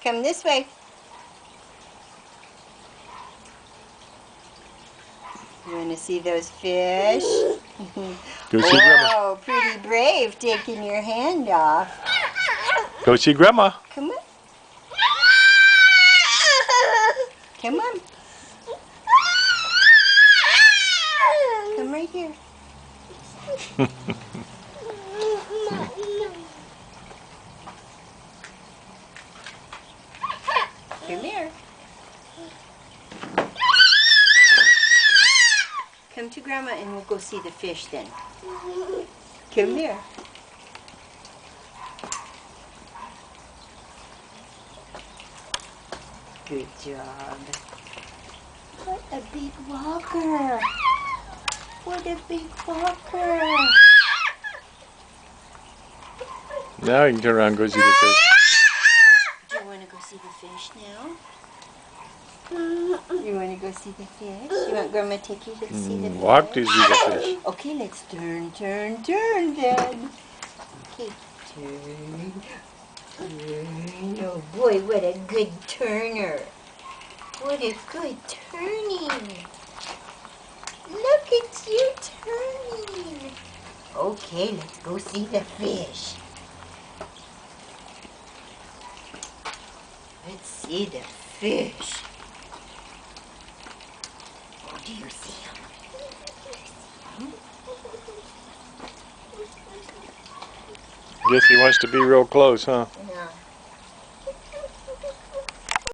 Come this way. You want to see those fish? Go see Grandma. Oh, pretty brave, taking your hand off. Go see Grandma. Come on. Come on. Come right here. Come here. Come to Grandma and we'll go see the fish then. Come here. Good job. What a big walker. What a big walker. Now you can turn around and go see the fish. Do you want to go see the fish now? You want to go see the fish? You want Grandma to take you to see the fish? Walk to see the fish. Okay, let's turn then. Okay, turn. Oh boy, what a good turner. What a good turning. Look at you turning. Okay, let's go see the fish. Let's see the fish. Oh, do you see him? Guess he wants to be real close, huh?